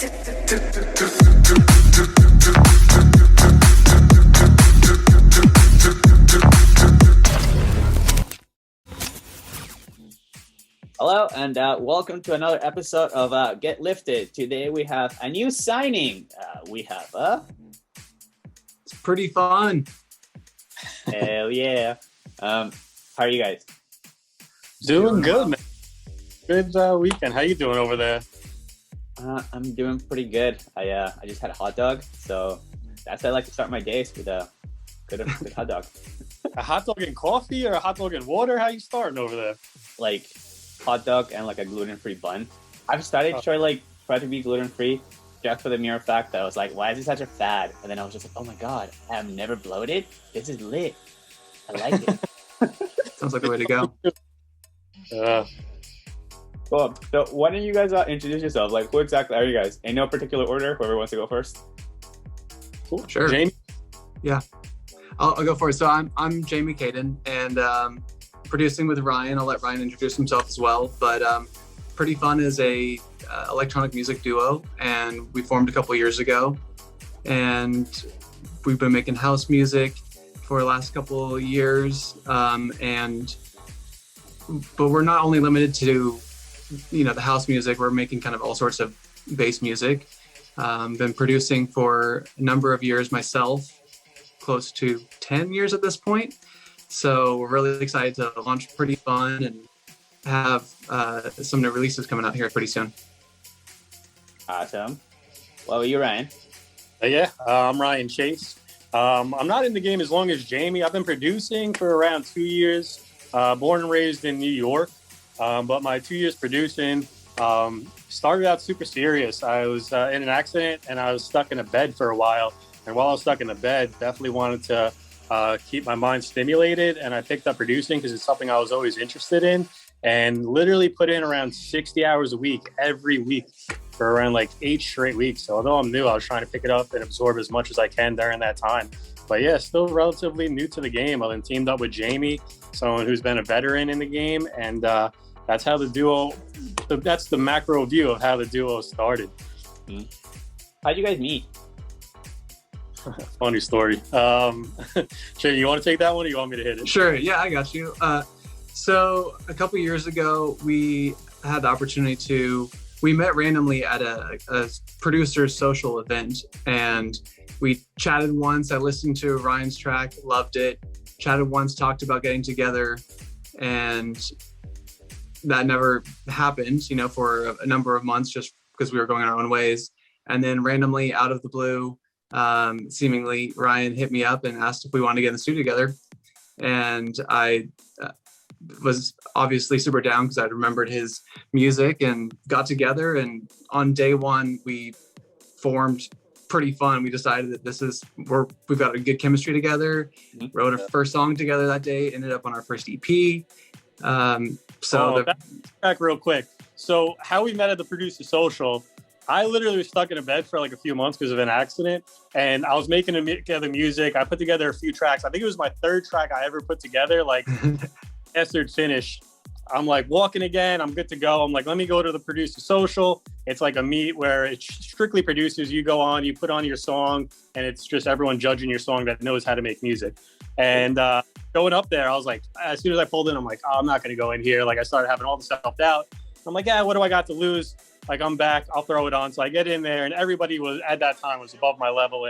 Hello and welcome to another episode of Get Lifted. Today we have a new signing. It's pretty fun. Hell yeah. How are you guys? Doing good, man. Good weekend. How you doing over there? I'm doing pretty good. I just had a hot dog, so that's how I like to start my days, with a good hot dog. A hot dog and coffee or a hot dog and water? How you starting over there? Like hot dog and like a gluten-free bun. I've started to try to be gluten-free just for the mere fact that I was like, why is this such a fad? And then I was just like, oh my god, I have never bloated. This is lit. I like it. Sounds like the way to go. Cool. So why don't you guys introduce yourself? Like, who exactly are you guys? In no particular order, whoever wants to go first. Cool. Sure. Jamie? Yeah. I'll go for it. So I'm Jamie Caden, and producing with Ryan. I'll let Ryan introduce himself as well. But Pretty Fun is a electronic music duo, and we formed a couple years ago. And we've been making house music for the last couple of years. But we're not only limited to, the house music. We're making kind of all sorts of bass music. Been producing for a number of years myself, close to 10 years at this point. So we're really excited to launch Pretty Fun and have some new releases coming out here pretty soon. Awesome. Well, you Ryan? I'm Ryan Chase. I'm not in the game as long as Jamie. I've been producing for around 2 years. Born and raised in New York. But my 2 years producing started out super serious. I was in an accident and I was stuck in a bed for a while. And while I was stuck in the bed, definitely wanted to keep my mind stimulated. And I picked up producing because it's something I was always interested in, and literally put in around 60 hours a week, every week for around like 8 straight weeks. So although I'm new, I was trying to pick it up and absorb as much as I can during that time. But yeah, still relatively new to the game. I've been teamed up with Jamie, someone who's been a veteran in the game. And that's how that's the macro view of how the duo started. How'd you guys meet? Funny story. Jay, you want to take that one or you want me to hit it? Sure. Yeah, I got you. So a couple years ago, we had the opportunity we met randomly at a producer's social event, and we chatted once. I listened to Ryan's track, loved it. Chatted once, talked about getting together, and that never happened, for a number of months, just because we were going our own ways. And then randomly, out of the blue, seemingly Ryan hit me up and asked if we wanted to get in the studio together. And I was obviously super down because I remembered his music, and got together. And on day one, we formed Pretty Fun. We decided that we've got a good chemistry together. Wrote our first song together that day, ended up on our first EP. Back real quick. So how we met at the producer social, I literally was stuck in a bed for like a few months because of an accident, and I was making together music. I put together a few tracks. I think it was my third track I ever put together, like mastered finish. I'm like walking again. I'm good to go. I'm like, let me go to the producer social. It's like a meet where it's strictly producers. You go on, you put on your song, and it's just everyone judging your song that knows how to make music. And going up there, I was like, as soon as I pulled in, I'm like, I'm not going to go in here. Like, I started having all the self-doubt. I'm like, what do I got to lose? Like, I'm back. I'll throw it on. So I get in there, and everybody was at that time was above my level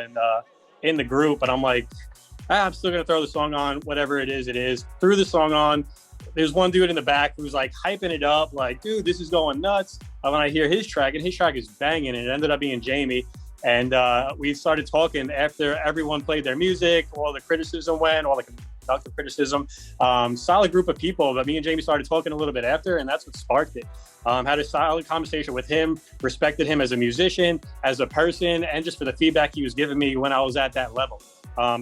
in the group. And I'm like, I'm still going to throw the song on. Whatever it is. Threw the song on. There's one dude in the back who's like hyping it up. Like, dude, this is going nuts. And when I hear his track, and his track is banging, and it ended up being Jamie. And we started talking after everyone played their music, all the criticism went, all the constructive criticism. Solid group of people, but me and Jamie started talking a little bit after, and that's what sparked it. Had a solid conversation with him, respected him as a musician, as a person, and just for the feedback he was giving me when I was at that level.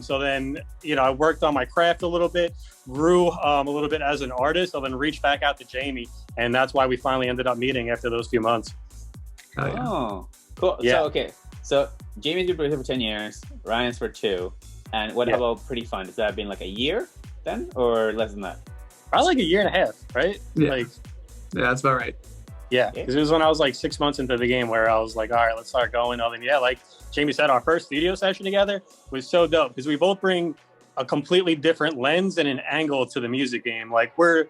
So then, I worked on my craft a little bit, grew a little bit as an artist, and then reached back out to Jamie. And that's why we finally ended up meeting after those few months. Oh, cool. Yeah. So Jamie's been producing for 10 years, Ryan's for 2. And what about Pretty Fun? Has that been like a year then, or less than that? Probably like a year and a half, right? Yeah, that's about right. Yeah, because it was when I was like 6 months into the game where I was like, all right, let's start going. And then, yeah, like Jamie said, our first studio session together was so dope because we both bring a completely different lens and an angle to the music game. Like, we're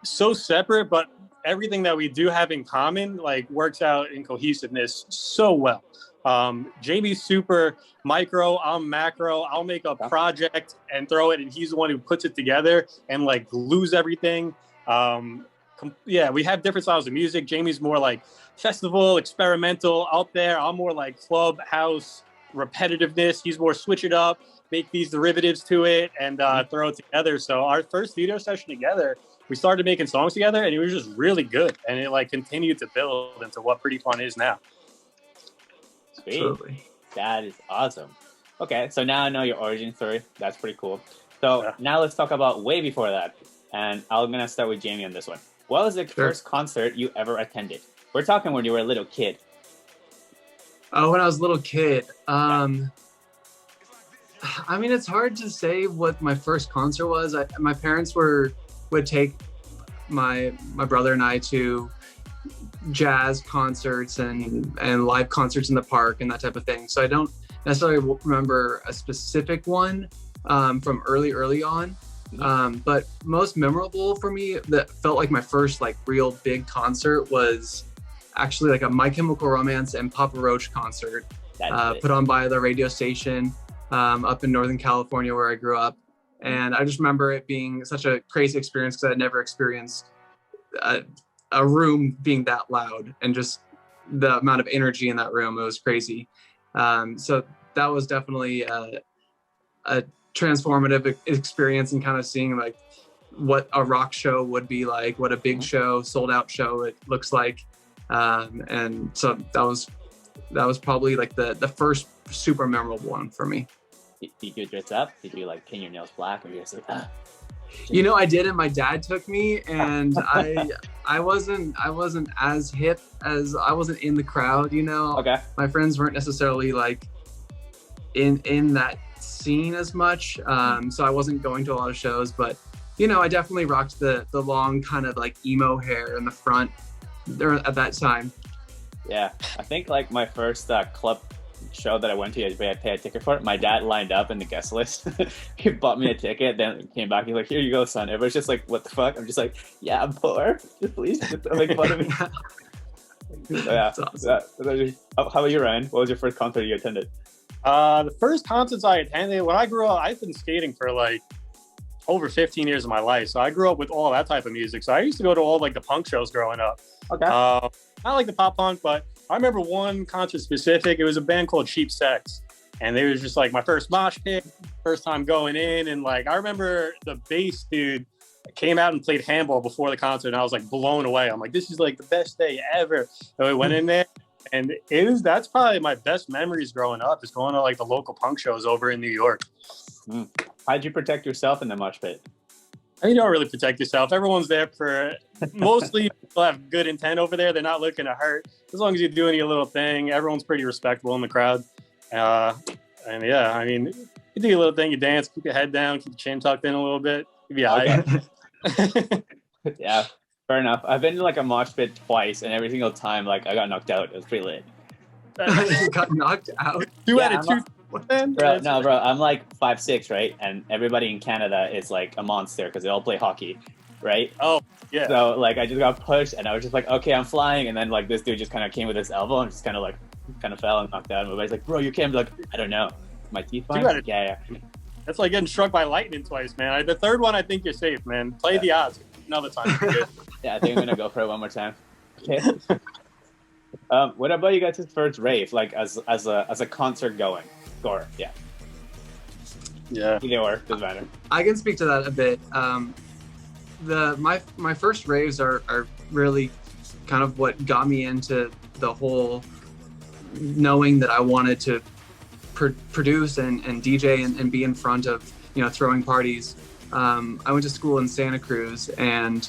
so separate, but everything that we do have in common, like, works out in cohesiveness so well. Jamie's super micro, I'm macro. I'll make a project and throw it, and he's the one who puts it together and like glues everything. Yeah, we have different styles of music. Jamie's more like festival, experimental, out there. I'm more like club, house, repetitiveness. He's more switch it up, make these derivatives to it, and throw it together. So our first studio session together, we started making songs together, and it was just really good. And it like continued to build into what Pretty Fun is now. Sweet. Absolutely. That is awesome. Okay, so now I know your origin story. That's pretty cool. So now let's talk about way before that. And I'm going to start with Jamie on this one. What was the first concert you ever attended? We're talking when you were a little kid. Oh, when I was a little kid. I mean, it's hard to say what my first concert was. My parents would take my brother and I to jazz concerts and live concerts in the park and that type of thing. So I don't necessarily remember a specific one from early on. But most memorable for me that felt like my first like real big concert was actually like a My Chemical Romance and Papa Roach concert put on by the radio station up in Northern California where I grew up. And I just remember it being such a crazy experience because I'd never experienced a room being that loud and just the amount of energy in that room. It was crazy. So that was definitely a transformative experience and kind of seeing like what a rock show would be like, what a big show, sold out show it looks like. And so that was probably like the first super memorable one for me. Did you dress up? Did you like paint your nails black? Or you just like, You know, I did, and my dad took me, and I wasn't as hip as I wasn't in the crowd, you know. Okay. My friends weren't necessarily like in that scene as much, so I wasn't going to a lot of shows, but you know, I definitely rocked the long kind of like emo hair in the front there at that time. Yeah, I think like my first club show that I went to, I paid a ticket for it. My dad lined up in the guest list. He bought me a ticket, then came back. He's like, "Here you go, son." Everybody's just like, "What the fuck?" I'm just like, "Yeah, I'm poor. Just please don't make fun of me." So, yeah. Awesome. How about you, Ryan? What was your first concert you attended? The first concerts I attended when I grew up, I've been skating for like over 15 years of my life. So I grew up with all that type of music. So I used to go to all like the punk shows growing up. Okay. Not like the pop punk, but I remember one concert specific. It was a band called Cheap Sex. And it was just like my first mosh pit, first time going in. And like, I remember the bass dude came out and played handball before the concert. And I was like blown away. I'm like, this is like the best day ever. So we went in there. And that's probably my best memories growing up, is going to like the local punk shows over in New York. How'd you protect yourself in the mosh pit? You don't really protect yourself. Everyone's there for, mostly people have good intent over there. They're not looking to hurt. As long as you're doing your little thing, everyone's pretty respectful in the crowd. And yeah, I mean, you do your little thing, you dance, keep your head down, keep your chin tucked in a little bit. You'll be all right. Yeah. Fair enough. I've been to like a mosh pit twice, and every single time, like I got knocked out. It was pretty lit. You got knocked out? Two out of two. Bro, I'm like 5'6", right? And everybody in Canada is like a monster because they all play hockey, right? Oh, yeah. So like I just got pushed, and I was just like, okay, I'm flying. And then like this dude just kind of came with his elbow and just kind of fell and knocked out. And everybody's like, bro, you can't. Be like, I don't know. My teeth fine? Yeah. That's like getting struck by lightning twice, man. The third one, I think you're safe, man. Play the odds. Another time. Yeah, I think I'm gonna go for it one more time. Okay. What about you guys' first rave? Like as a concert goer? Yeah. Either or, doesn't matter. I can speak to that a bit. My first raves are really kind of what got me into the whole knowing that I wanted to produce and DJ and be in front of, you know, throwing parties. I went to school in Santa Cruz, and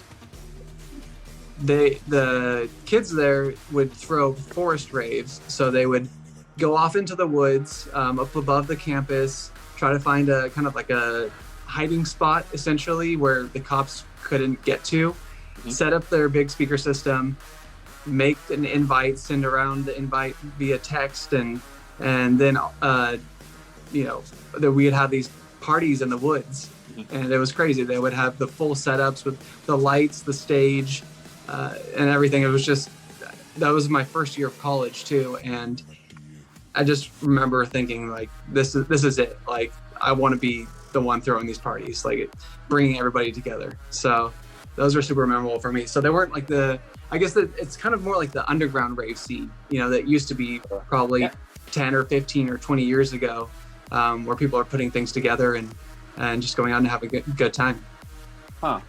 the kids there would throw forest raves. So they would go off into the woods up above the campus, try to find a kind of like a hiding spot, essentially, where the cops couldn't get to, set up their big speaker system, make an invite, send around the invite via text, and then you know, that we'd have these parties in the woods, and it was crazy. They would have the full setups with the lights, the stage, and everything. It was just, that was my first year of college too, and I just remember thinking like, this is it. Like, I want to be the one throwing these parties, like bringing everybody together. So those are super memorable for me. So they weren't like I guess that it's kind of more like the underground rave scene, you know, that used to be probably 10 or 15 or 20 years ago, where people are putting things together and just going out and having a good time. Huh.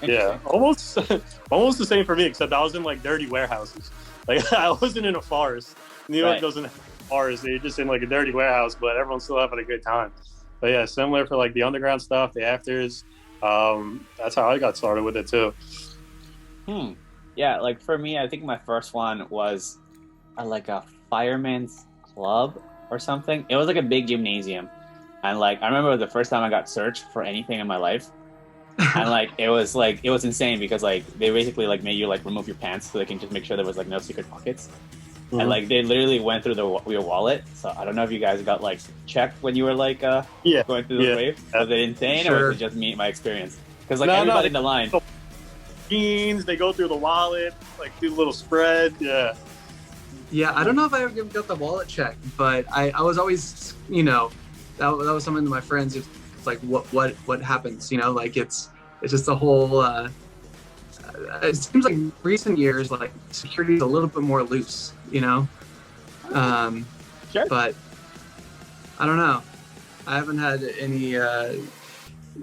Yeah, almost the same for me, except I was in like dirty warehouses. Like I wasn't in a forest. New York doesn't have a forest. They're just in like a dirty warehouse, but everyone's still having a good time. But yeah, similar for like the underground stuff, the afters. That's how I got started with it too. Yeah, like for me, I think my first one was like a fireman's club or something. It was like a big gymnasium, and like I remember the first time I got searched for anything in my life, and like it was insane because like they basically like made you like remove your pants so they can just make sure there was like no secret pockets. Mm-hmm. And like they literally went through your wallet. So I don't know if you guys got like checked when you were like going through the wave. Was it insane or was it just my experience? Because like everybody in the line, jeans, they go through the wallet, like do a little spread. Yeah, I don't know if I ever got the wallet checked, but I was always, you know, that was something that my friends, it's like what happens, you know, like it's just a whole it seems like in recent years like security is a little bit more loose, you know. Sure. But I don't know, I haven't had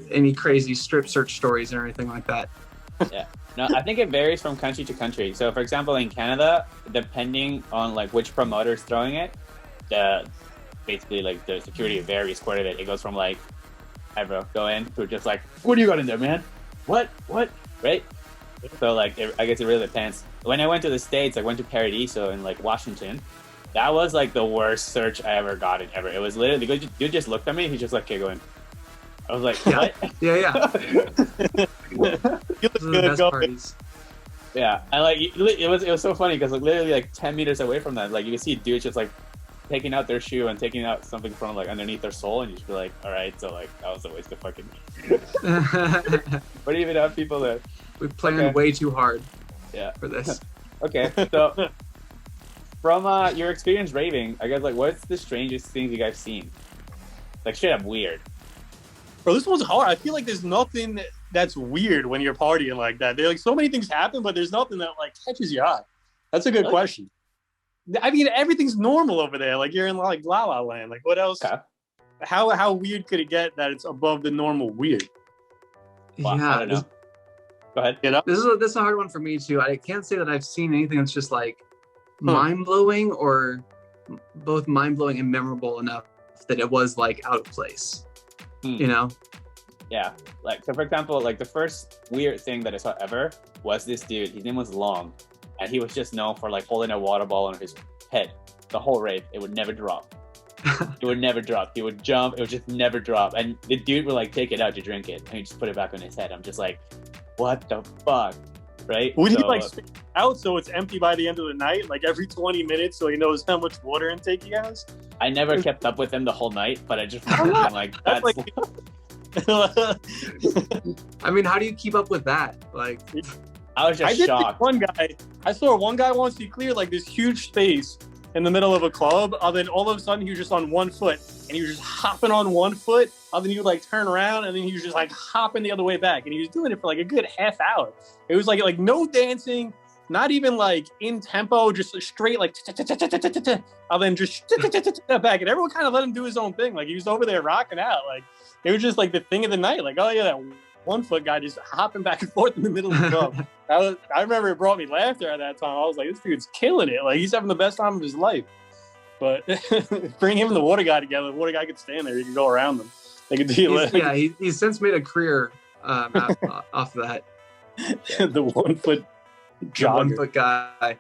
any crazy strip search stories or anything like that. Yeah, no, I think it varies from country to country. So for example, in Canada, depending on like which promoter is throwing it, basically like the security varies quite a bit. It goes from like, "Hi bro, go in," to just like, "What do you got in there, man? What?" Right? So like, I guess it really depends. When I went to the States, I went to Paradiso in like Washington. That was like the worst search I ever got in ever. It was literally, the dude just looked at me. He's just like, "Okay, go in." I was like, "What?" Yeah. The best parties. Yeah, and like it was so funny because like literally like 10 meters away from that, like you can see dudes just like taking out their shoe and taking out something from like underneath their sole, and you just be like, all right, so like that was a waste of fucking. What do you even have people there? We planned way too hard. Yeah. For this. Okay, so from your experience raving, I guess like what's the strangest things you guys seen? Like straight up weird. Bro, this one's hard. I feel like there's nothing that's weird when you're partying like that. There like so many things happen, but there's nothing that like catches your eye. That's a good question. I mean, everything's normal over there. Like you're in like La La Land. Like what else? Okay. How weird could it get that it's above the normal weird? Well, yeah, I don't know. Go ahead. You know? This is a hard one for me too. I can't say that I've seen anything that's just like mind blowing or both mind blowing and memorable enough that it was like out of place. You know? Yeah. Like, so for example, like the first weird thing that I saw ever was this dude. His name was Long, and he was just known for like holding a water ball on his head the whole rave. It would never drop. It would never drop. He would jump. It would just never drop. And the dude would like take it out to drink it, and he just put it back on his head. I'm just like, what the fuck? Right? Would he like spit it out so it's empty by the end of the night, like every 20 minutes, so he knows how much water intake he has? I never kept up with him the whole night, but I just remember being like, that's like... I mean, how do you keep up with that? Like, I was just shocked. I saw one guy once, he cleared like this huge space in the middle of a club, and then all of a sudden he was just on one foot, and he was just hopping on one foot, and then he would like turn around, and then he was just like hopping the other way back, and he was doing it for like a good half hour. It was like no dancing, not even like in tempo, just straight like and then just back, and everyone kind of let him do his own thing. Like he was over there rocking out. Like it was just like the thing of the night. Like, oh yeah, that 1 foot guy just hopping back and forth in the middle of the club. I remember it brought me laughter at that time. I was like, this dude's killing it. Like he's having the best time of his life. But bring him and the water guy together. The water guy could stand there. He could go around them. They could do it. Yeah, he's since made a career off of that. The 1 foot jogger. 1 foot guy.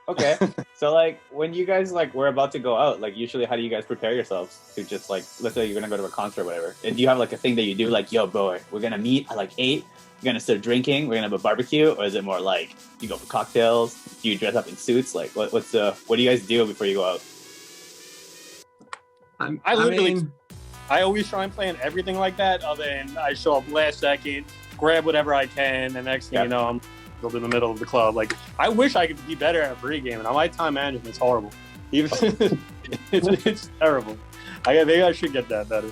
Okay. So like when you guys like were about to go out, like usually how do you guys prepare yourselves to just like, let's say you're gonna go to a concert or whatever, and do you have like a thing that you do like, yo bro, we're gonna meet at like 8, we're gonna start drinking, we're gonna have a barbecue, or is it more like you go for cocktails, do you dress up in suits, like what do you guys do before you go out? I always try and plan everything like that, other than I show up last second, grab whatever I can, and next thing you know, I'm go to the middle of the club. Like, I wish I could be better at pregame, and my time management's horrible. Even it's terrible. Maybe I should get that better.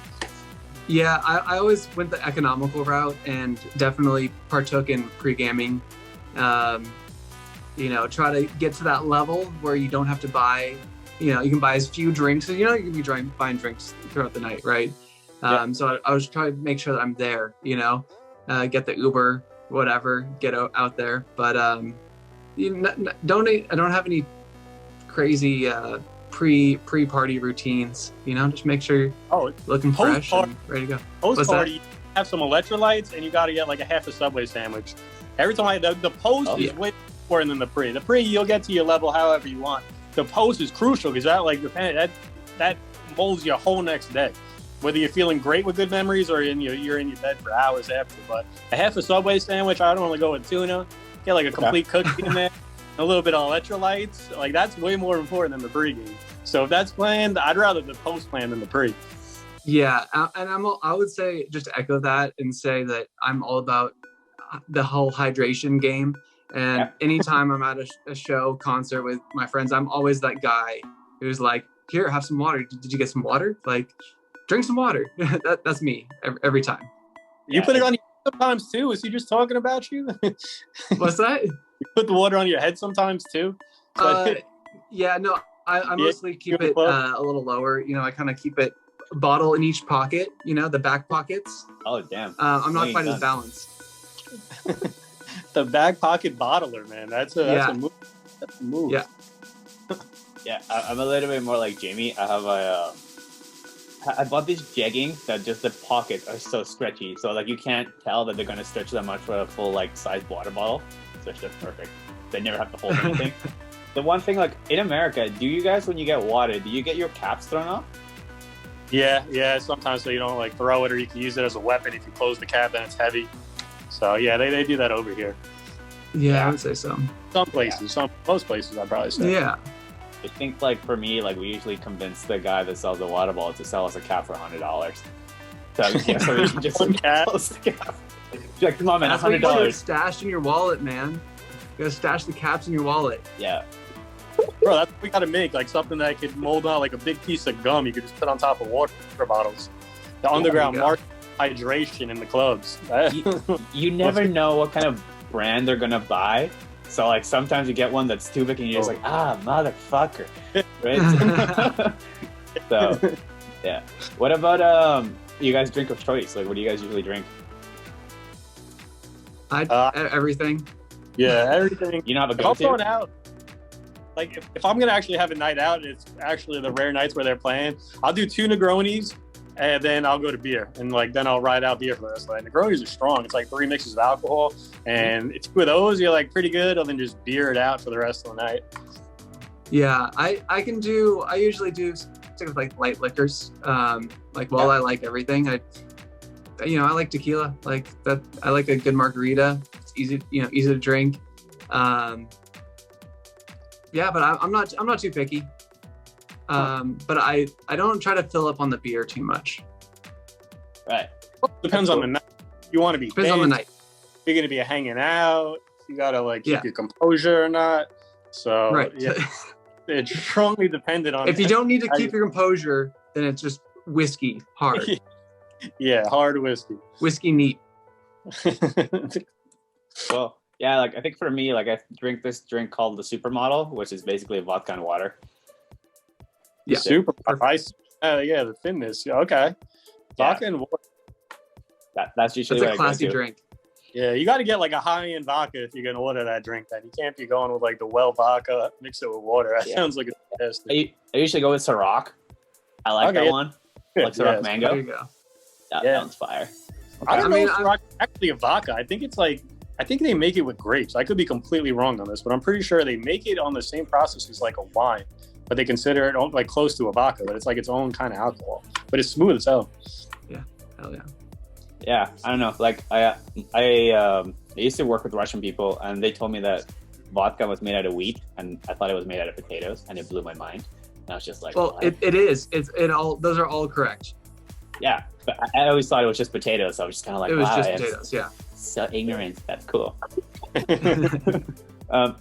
Yeah, I always went the economical route and definitely partook in pre-gaming. You know, try to get to that level where you don't have to buy, you know, you can buy as few drinks. You know, you can be buying drinks throughout the night, right? So I was trying to make sure that I'm there, you know, get the Uber, whatever, get out there. But I don't have any crazy pre-party routines, you know, just make sure you're looking fresh and ready to go. Post-party, have some electrolytes, and you got to get like a half a Subway sandwich. Every time the post is way more than the pre. The pre, you'll get to your level however you want. The post is crucial because that molds your whole next day. Whether you're feeling great with good memories or you're in your bed for hours after. But a half a Subway sandwich, I don't want to go with tuna. Get like a complete cookie in there, a little bit of electrolytes. Like, that's way more important than the pregame. So if that's planned, I'd rather the post plan than the pre. Yeah, and I would say, just to echo that and say that I'm all about the whole hydration game. And anytime I'm at a show, concert with my friends, I'm always that guy who's like, here, have some water. Did you get some water? Like, drink some water. That's me every time. You put it on your head sometimes too. Is he just talking about you? What's that? You put the water on your head sometimes too? Yeah, no, I mostly keep it a little lower. You know, I kind of keep it a bottle in each pocket, you know, the back pockets. Oh, damn. I'm not quite as balanced. The back pocket bottler, man. That's a move. That's a move. Yeah. Yeah, I'm a little bit more like Jamie. I bought these jeggings that just the pockets are so stretchy. So like you can't tell that they're going to stretch that much for a full like size water bottle. So it's just perfect. They never have to hold anything. The one thing, like in America, do you guys, when you get water, do you get your caps thrown off? Yeah, sometimes, so you don't like throw it, or you can use it as a weapon if you close the cap and it's heavy. So yeah, they do that over here. Yeah, I would say so. Some places, most places, I'd probably say. Yeah. I think like for me, like we usually convince the guy that sells the water bottle to sell us a cap for $100. So we should just close the cap. Like, come on, man, that's $100 stashed in your wallet, man. You gotta stash the caps in your wallet. Yeah. Bro, that's what we gotta make, like something that could mold out like a big piece of gum you could just put on top of water bottles. The underground market hydration in the clubs. You never know what kind of brand they're gonna buy. So like sometimes you get one that's too big and you're just like, motherfucker. Right? So yeah. What about you guys drink of choice? Like what do you guys usually drink? Everything. Yeah, everything. You don't have a go-to? I'm going out. Like if I'm gonna actually have a night out, it's actually the rare nights where they're playing. I'll do 2 Negronis, and then I'll go to beer, and like then I'll ride out beer for the rest of the night. Negronis are strong. It's like 3 mixes of alcohol, and it's 2 of those, you're like pretty good, and then just beer it out for the rest of the night. Yeah, I usually do stick with like light liquors. I like everything. I like tequila. Like that. I like a good margarita. It's easy to drink. Yeah, but I'm not too picky. But I don't try to fill up on the beer too much. Right. Depends on the night. You want to be on the night. You're going to be hanging out. You got to like keep your composure or not. So right. Yeah, it's strongly dependent on. If you don't need to keep your composure, then it's just whiskey hard. Yeah, hard whiskey. Whiskey neat. Well, yeah, like I think for me, like I drink this drink called the Supermodel, which is basically vodka and water. Yeah, super. The thinness. Okay, vodka and water. That's usually a classy drink. Yeah, you got to get like a high-end vodka if you're gonna order that drink. Then you can't be going with like the well vodka, mix it with water. That sounds like a test. I usually go with Ciroc. I like that one. Like Ciroc Mango. There you go. That sounds fire. I don't know if Ciroc is actually a vodka. I think it's I think they make it with grapes. I could be completely wrong on this, but I'm pretty sure they make it on the same process as like a wine, but they consider it like close to a vodka, but it's like its own kind of alcohol, but it's smooth as hell. Yeah, hell yeah. Yeah, I don't know. Like I used to work with Russian people, and they told me that vodka was made out of wheat, and I thought it was made out of potatoes, and it blew my mind. And I was just like, well, it is. Those are all correct. Yeah, but I always thought it was just potatoes. So I was just kind of like, it was wow, just potatoes. Yeah. So ignorant. That's cool.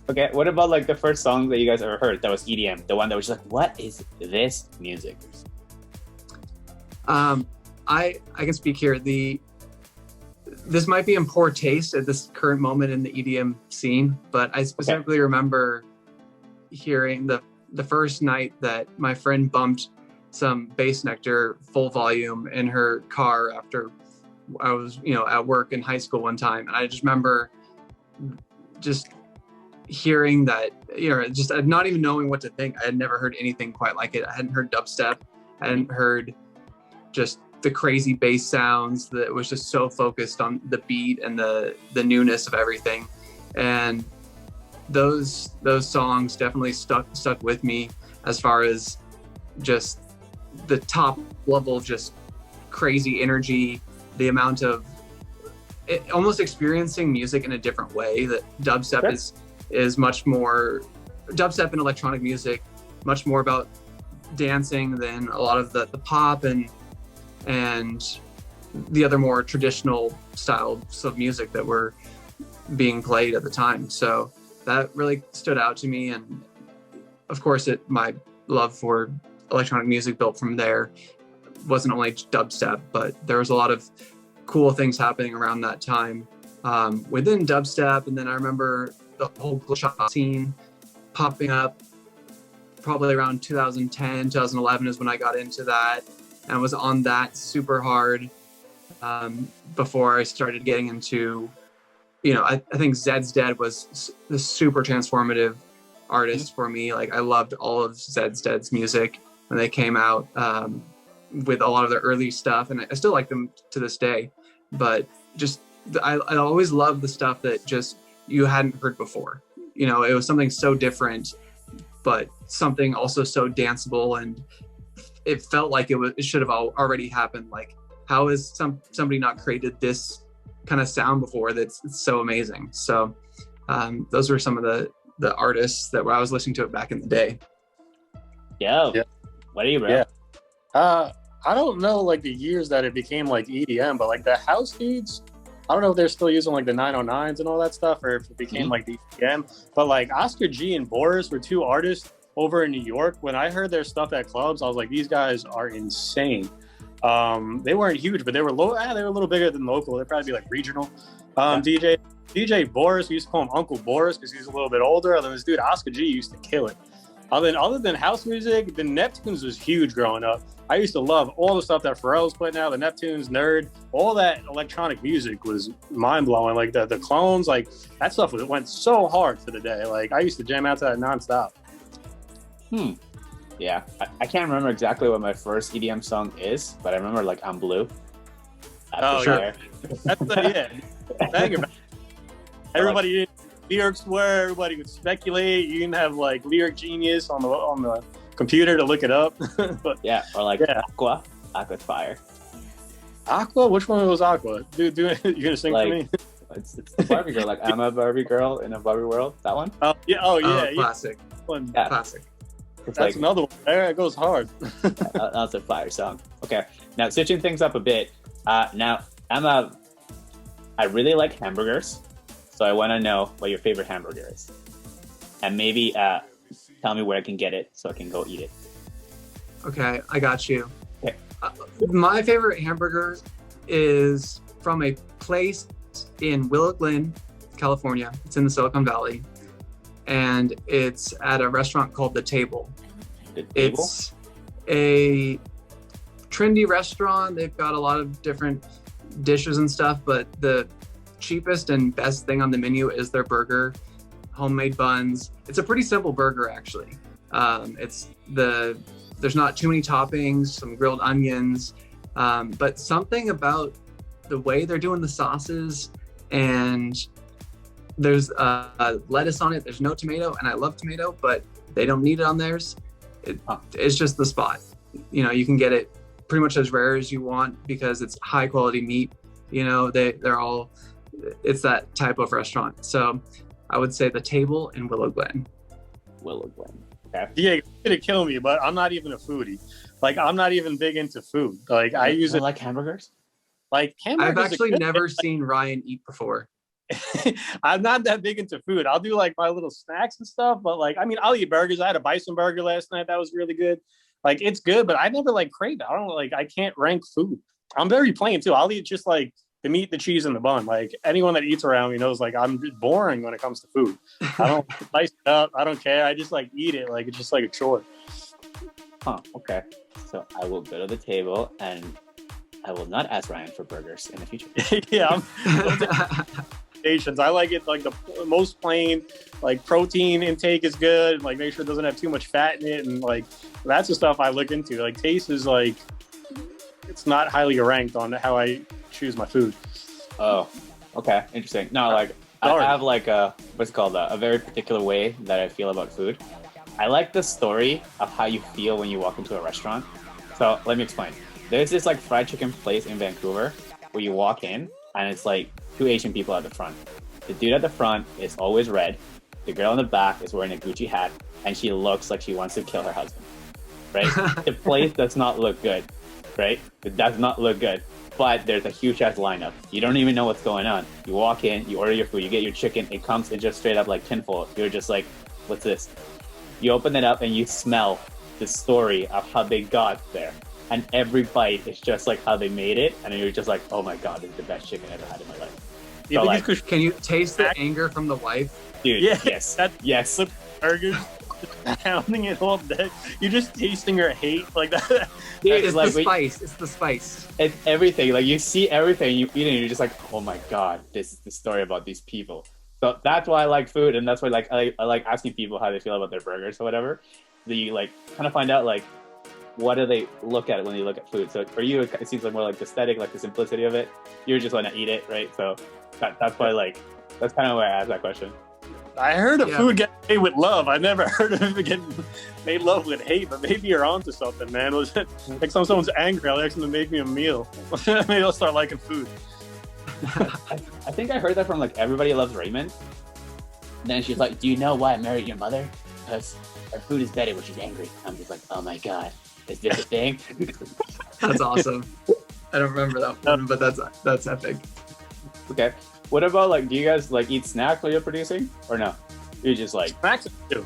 Okay, what about like the first song that you guys ever heard that was EDM? The one that was just like, what is this music? I can speak here. This might be in poor taste at this current moment in the EDM scene, but I specifically remember hearing the first night that my friend bumped some Bass Nectar full volume in her car after I was, at work in high school one time. And I just remember just hearing that, just not even knowing what to think. I had never heard anything quite like it. I hadn't heard dubstep. I hadn't heard just the crazy bass sounds that was just so focused on the beat and the newness of everything. And those songs definitely stuck with me as far as just the top level, just crazy energy, the amount of almost experiencing music in a different way. That dubstep is much more, dubstep and electronic music, much more about dancing than a lot of the pop and the other more traditional styles of music that were being played at the time. So that really stood out to me. And of course, my love for electronic music built from there. It wasn't only dubstep, but there was a lot of cool things happening around that time within dubstep. And then I remember the whole glitch scene popping up probably around 2010, 2011 is when I got into that. And I was on that super hard before I started getting into, I think Zed's Dead was the super transformative artist for me. Like I loved all of Zed's Dead's music when they came out with a lot of their early stuff. And I still like them to this day, but just, I always loved the stuff that just you hadn't heard before. It was something so different, but something also so danceable, and it felt like it should have already happened. Like, how has somebody not created this kind of sound before that's so amazing? So those were some of the artists that I was listening to it back in the day. Yeah. What are you, bro? Yeah. I don't know like the years that it became like EDM, but like the house dudes, I don't know if they're still using like the 909s and all that stuff, or if it became like the EDM. But like Oscar G and Boris were two artists over in New York. When I heard their stuff at clubs, I was like, these guys are insane. They weren't huge, but they were low. They were a little bigger than local. They'd probably be like regional. DJ Boris, we used to call him Uncle Boris because he was a little bit older. And then this dude Oscar G used to kill it. Other than house music, the Neptunes was huge growing up. I used to love all the stuff that Pharrell was putting out, the Neptunes, Nerd, all that electronic music was mind-blowing. Like the clones, like that stuff went so hard for the day. Like I used to jam out to that nonstop. Yeah, I can't remember exactly what my first EDM song is, but I remember like I'm Blue. Oh, sure. That's Banger. Everybody lyrics were, everybody would speculate. You didn't have like Lyric Genius on the computer to look it up. But yeah, or like Aqua. Aqua's fire. Aqua? Which one was Aqua? Dude, you gonna sing for me? It's the Barbie girl. Like I'm a Barbie girl in a Barbie world. That one? Oh yeah. Classic. Yeah. Classic. It's That's another one. There it goes hard. That's a fire song. Okay, now switching things up a bit. Now I really like hamburgers, so I want to know what your favorite hamburger is, and maybe tell me where I can get it so I can go eat it. Okay, I got you. Okay. My favorite hamburger is from a place in Willow Glen, California. It's in the Silicon Valley. And it's at a restaurant called The Table. The Table? It's a trendy restaurant. They've got a lot of different dishes and stuff, but the cheapest and best thing on the menu is their burger, homemade buns. It's a pretty simple burger, actually. There's not too many toppings, some grilled onions, but something about the way they're doing the sauces and there's lettuce on it. There's no tomato, and I love tomato, but they don't need it on theirs. It's just the spot. You know, you can get it pretty much as rare as you want because it's high quality meat. You know, they're all, it's that type of restaurant. So I would say the Table in Willow Glen. Willow Glen. Okay. Yeah, you're gonna kill me, but I'm not even a foodie. Like, I'm not even big into food. Like, I use it like hamburgers. Like hamburgers. I've actually never seen Ryan eat before. I'm not that big into food. I'll do like my little snacks and stuff, but like, I mean, I'll eat burgers. I had a bison burger last night that was really good. Like, it's good, but I never like crave it. I don't like, I can't rank food. I'm very plain too. I'll eat just like the meat, the cheese, and the bun. Like, anyone that eats around me knows like I'm boring when it comes to food. I don't spice it up. I don't care. I just like eat it. Like, it's just like a chore. Huh. Okay. So I will go to the Table and I will not ask Ryan for burgers in the future. Yeah. I like it like the most plain, like protein intake is good. Like, make sure it doesn't have too much fat in it. And like, that's the stuff I look into. Like, taste is like, it's not highly ranked on how I choose my food. Oh, okay. Interesting. No, like, I have like what's it called? A very particular way that I feel about food. I like the story of how you feel when you walk into a restaurant. So let me explain. There's this like fried chicken place in Vancouver where you walk in and it's like two Asian people at the front. The dude at the front is always red. The girl in the back is wearing a Gucci hat and she looks like she wants to kill her husband, right? The place does not look good, right? It does not look good, but there's a huge ass lineup. You don't even know what's going on. You walk in, you order your food, you get your chicken, it comes in just straight up like tinfoil. You're just like, what's this? You open it up and you smell the story of how they got there. And every bite is just like how they made it. And you're just like, oh my God, this is the best chicken I ever had in my life. So like, can you taste the anger from the wife? Dude, yeah, yes. Yes. Burgers, pounding it all day. You're just tasting her hate like that. Dude, it's like the spice. It's the spice. It's everything. Like, you see everything, you eat it, and you're just like, oh my God, this is the story about these people. So that's why I like food, and that's why like I like asking people how they feel about their burgers or whatever. So you like kind of find out like what do they look at when they look at food. So for you, it seems like more like the aesthetic, like the simplicity of it. You just want to eat it, right? So that's why like that's kind of why I asked that question. I heard of food getting made with love. I never heard of it getting made love with hate, but maybe you're onto something, man. Was it like someone's angry? I'll ask them to make me a meal. Maybe I'll start liking food. I think I heard that from like Everybody Loves Raymond. And then she's like, do you know why I married your mother? Because her food is better when she's angry. I'm just like, oh my God, is this a thing? That's awesome. I don't remember that one, but that's epic. Okay. What about like, do you guys like eat snacks while you're producing or no? You just like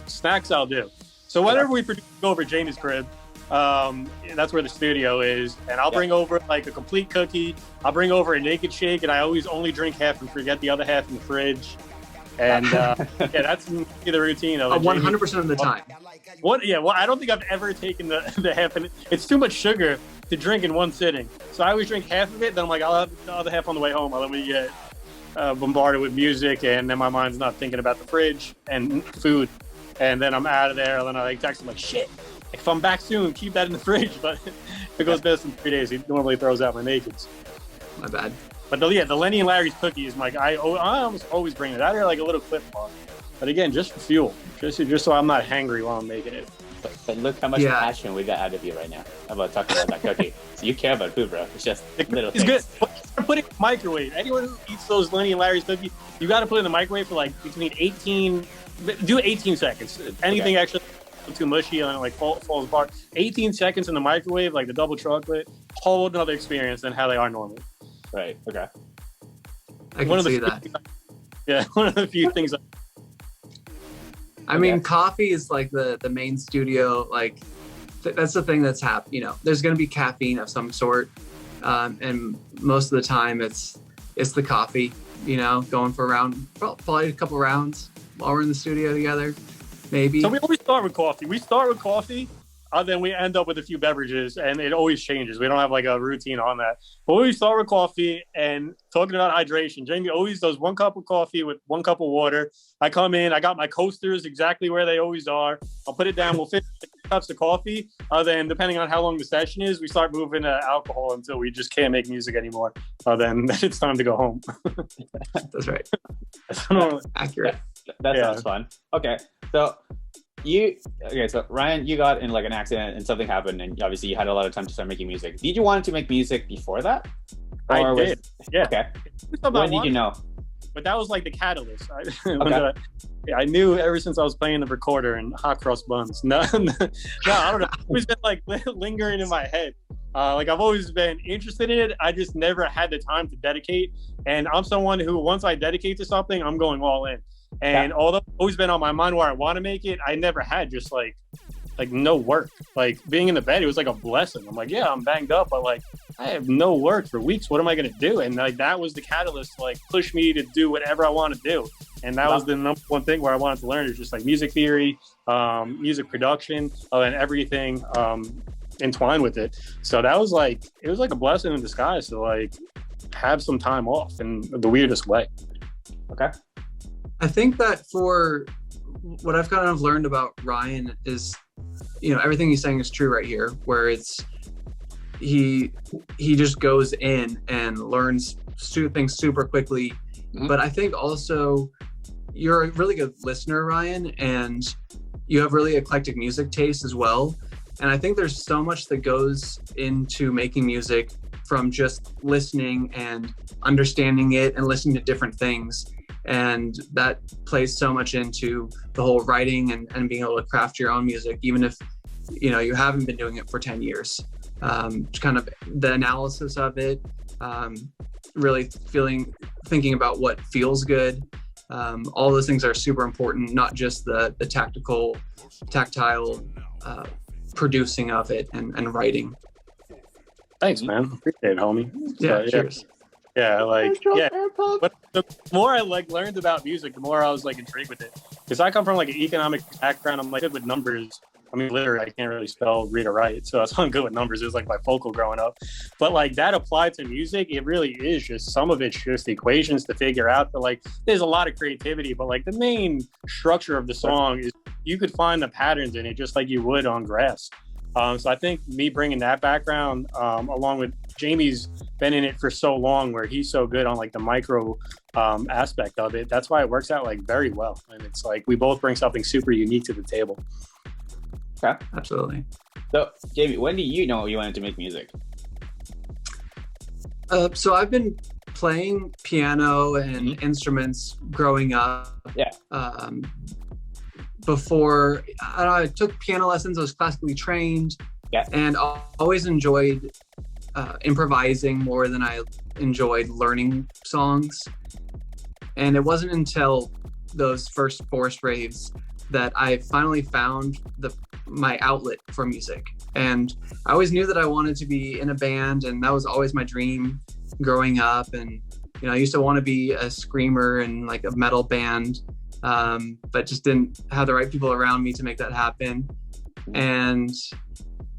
snacks I'll do. So whenever we produce, go over Jamie's crib, that's where the studio is, and I'll bring over like a complete cookie. I'll bring over a naked shake, and I always only drink half and forget the other half in the fridge. And that's the routine of 100% of the time. What? Yeah. Well, I don't think I've ever taken the half, and it's too much sugar to drink in one sitting. So I always drink half of it. Then I'm like, I'll have the other half on the way home. Let me get bombarded with music, and then my mind's not thinking about the fridge and food. And then I'm out of there. And then I like text him like, shit. If I'm back soon, keep that in the fridge. But if it goes best in 3 days, he normally throws out my nakeds. My bad. But the Lenny and Larry's cookies, like I almost always bring it out here like a little clip bar. But again, just for fuel, just so I'm not hangry while I'm making it. But look how much passion we got out of you right now about talking about that cookie. So you care about food, bro. It's just little things. It's good. Put it in the microwave. Anyone who eats those Lenny and Larry's cookies, you got to put it in the microwave for like between 18 seconds. Anything actually too mushy and like falls apart. 18 seconds in the microwave, like the double chocolate, whole another experience than how they are normally. Right. Okay. I can see that. One of the few things. I mean, coffee is like the main studio. Like that's the thing that's happened. You know, there's going to be caffeine of some sort, and most of the time it's the coffee. You know, going for a round, probably a couple rounds while we're in the studio together, maybe. So we always start with coffee. Then we end up with a few beverages, and it always changes. We don't have like a routine on that. But we start with coffee, and talking about hydration, Jamie always does 1 cup of coffee with 1 cup of water. I come in, I got my coasters exactly where they always are. I'll put it down. We'll finish cups of coffee. Then depending on how long the session is, we start moving to alcohol until we just can't make music anymore. Then it's time to go home. That's right. Accurate. That sounds fun. Okay, so Ryan, you got in like an accident and something happened, and obviously you had a lot of time to start making music. Did you want to make music before that? I did. Yeah. Okay. When did you know? But that was like the catalyst. I knew ever since I was playing the recorder and hot cross buns. No, I don't know. It's always been like lingering in my head. Like I've always been interested in it. I just never had the time to dedicate. And I'm someone who, once I dedicate to something, I'm going all in. And although it's always been on my mind where I want to make it, I never had just like no work. Like being in the bed, it was like a blessing. I'm like, yeah, I'm banged up, but like I have no work for weeks. What am I going to do? And like that was the catalyst to like push me to do whatever I want to do. And that was the number one thing where I wanted to learn is just like music theory, music production, and everything entwined with it. So that was like, it was like a blessing in disguise to like have some time off in the weirdest way. Okay. I think that for what I've kind of learned about Ryan is, everything he's saying is true right here, where it's he just goes in and learns things super quickly. Mm-hmm. But I think also you're a really good listener, Ryan, and you have really eclectic music taste as well. And I think there's so much that goes into making music, from just listening and understanding it and listening to different things. And that plays so much into the whole writing and being able to craft your own music, even if, you haven't been doing it for 10 years. Just kind of the analysis of it, really thinking about what feels good. All those things are super important, not just the tactile producing of it and writing. Thanks, man. Appreciate it, homie. Yeah, cheers. Yeah, but the more I learned about music, the more I was intrigued with it. Because I come from an economic background. I'm good with numbers. I mean, literally, I can't really spell, read, or write. So that's why I'm good with numbers. It was my focal growing up. But that applied to music, it really is just, some of it's just equations to figure out. But there's a lot of creativity. But the main structure of the song is you could find the patterns in it just like you would on grass. So I think me bringing that background, along with Jamie's been in it for so long, where he's so good on the micro aspect of it. That's why it works out very well. And it's we both bring something super unique to the table. Okay, absolutely. So Jamie, when did you know you wanted to make music? So I've been playing piano and instruments growing up. Yeah. Before I took piano lessons, I was classically trained, and I always enjoyed improvising more than I enjoyed learning songs. And it wasn't until those first forest raves that I finally found my outlet for music. And I always knew that I wanted to be in a band, and that was always my dream growing up. And I used to want to be a screamer in a metal band. But just didn't have the right people around me to make that happen. And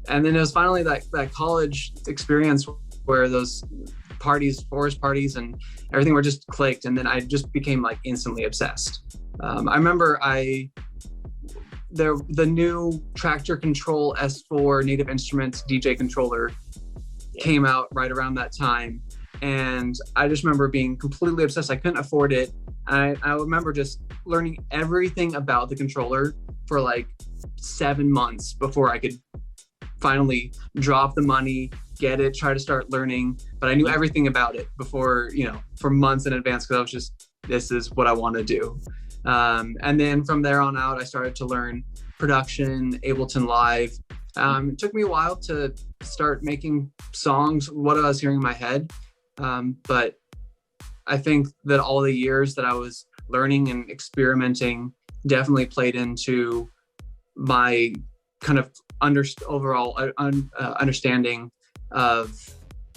then it was finally that college experience where those parties, forest parties and everything were just clicked. And then I just became instantly obsessed. I remember the new Tractor Control S4 Native Instruments DJ controller came out right around that time. And I just remember being completely obsessed. I couldn't afford it. I remember just learning everything about the controller for 7 months before I could finally drop the money, get it, try to start learning. But I knew everything about it before, for months in advance, because I was just, this is what I want to do. And then from there on out, I started to learn production, Ableton Live. It took me a while to start making songs, what I was hearing in my head. But I think that all the years that I was learning and experimenting definitely played into my kind of overall understanding of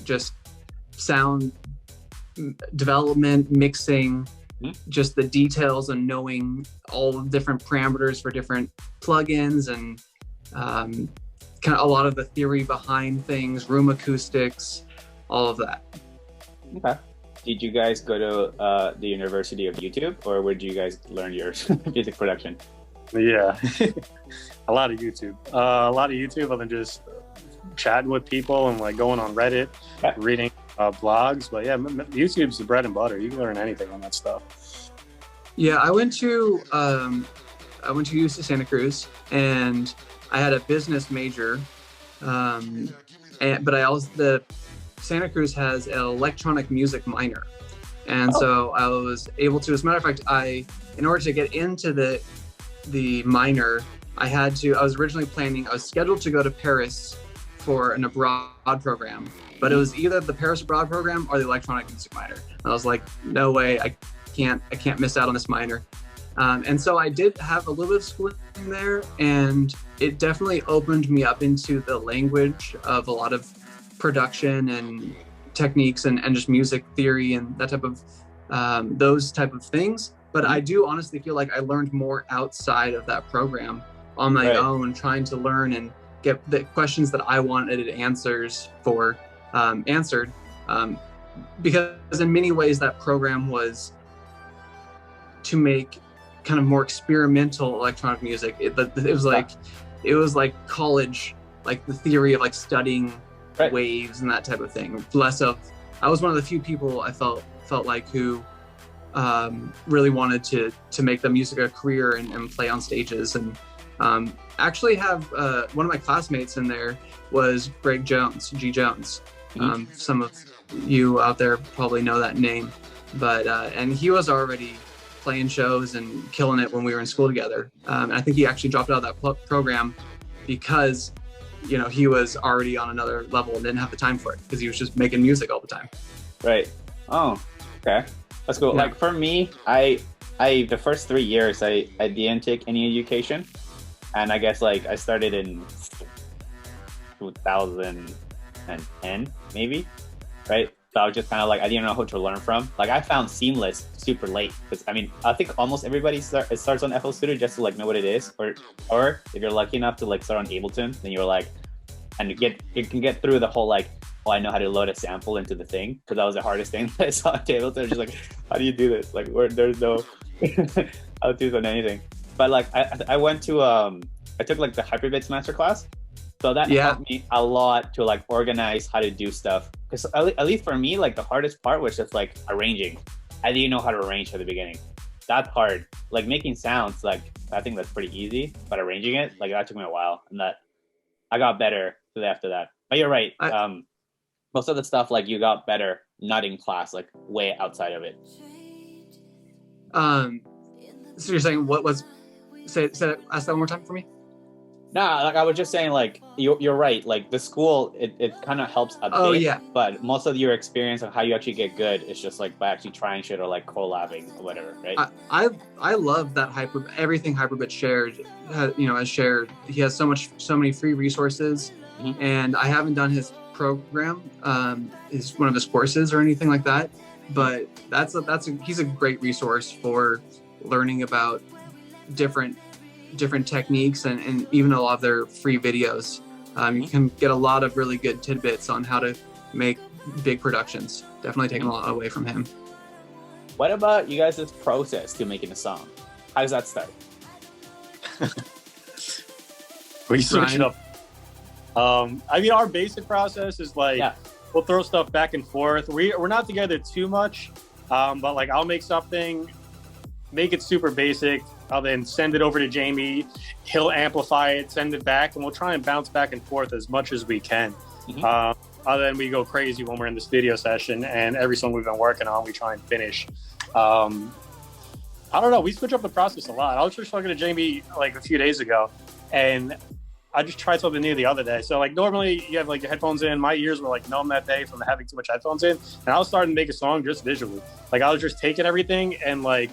just sound development, mixing, just the details and knowing all the different parameters for different plugins and kind of a lot of the theory behind things, room acoustics, all of that. Okay. Did you guys go to the University of YouTube, or where did you guys learn your music production? Yeah. A lot of YouTube. Other than just chatting with people and like going on Reddit, reading blogs. But yeah, YouTube's the bread and butter. You can learn anything on that stuff. Yeah, I went to UC Santa Cruz, and I had a business major, but the Santa Cruz has an electronic music minor, and so I was able to. As a matter of fact, in order to get into the minor, I was originally I was scheduled to go to Paris for an abroad program, but it was either the Paris abroad program or the electronic music minor. And I was like, no way, I can't miss out on this minor. And so I did have a little bit of schooling there, and it definitely opened me up into the language of a lot of production and techniques and just music theory and that type of those type of things. But I do honestly feel like I learned more outside of that program on my own, trying to learn and get the questions that I wanted answered, because in many ways that program was to make kind of more experimental electronic music. It was like college, like the theory of like studying waves and that type of thing. I was one of the few people I felt like who really wanted to make the music a career and play on stages. And actually have one of my classmates in there was Greg Jones, G Jones. Some of you out there probably know that name, but and he was already playing shows and killing it when we were in school together. And I think he actually dropped out of that program because, he was already on another level and didn't have the time for it because he was just making music all the time. Right. Oh, okay. That's cool. Yeah. Like for me, I the first 3 years I didn't take any education. And I guess like I started in 2010, maybe, right? So I was just kind of like, I didn't know who to learn from. Like I found Seamless super late because I think almost everybody starts on FL Studio just to like know what it is, or if you're lucky enough to like start on Ableton, then you're like, and you can get through the whole like, oh, I know how to load a sample into the thing, because that was the hardest thing that I saw on Ableton. Just like, how do you do this? Like, there's no how to on anything. But like I went to I took like the Hyperbits masterclass, so that helped me a lot to like organize how to do stuff. Because at least for me, like the hardest part was just like arranging. I didn't know how to arrange at the beginning. That's hard. Like making sounds, like I think that's pretty easy, but arranging it, like that took me a while, and that I got better after that. But you're right. Most of the stuff like you got better not in class, like way outside of it. So you're saying what was? Ask that one more time for me. Nah, like I was just saying, like you're right. Like the school, it kind of helps a bit. Oh yeah. But most of your experience of how you actually get good is just like by actually trying shit or like collabing or whatever, right? I love that everything Hyperbit shared. Has shared. He has so many free resources, and I haven't done his program, is one of his courses or anything like that. But he's a great resource for learning about different techniques and even a lot of their free videos. You can get a lot of really good tidbits on how to make big productions. Definitely taking a lot away from him. What about you guys' process to making a song? How does that start? We switch it up. I mean, our basic process is like, we'll throw stuff back and forth. We're not together too much, but like I'll make something, make it super basic. I'll then send it over to Jamie. He'll amplify it, send it back, and we'll try and bounce back and forth as much as we can. Then we go crazy when we're in the studio session, and every song we've been working on, we try and finish. I don't know. We switch up the process a lot. I was just talking to Jamie like a few days ago, and I just tried something new the other day. So like normally you have like your headphones in. My ears were like numb that day from having too much headphones in, and I was starting to make a song just visually. Like I was just taking everything and like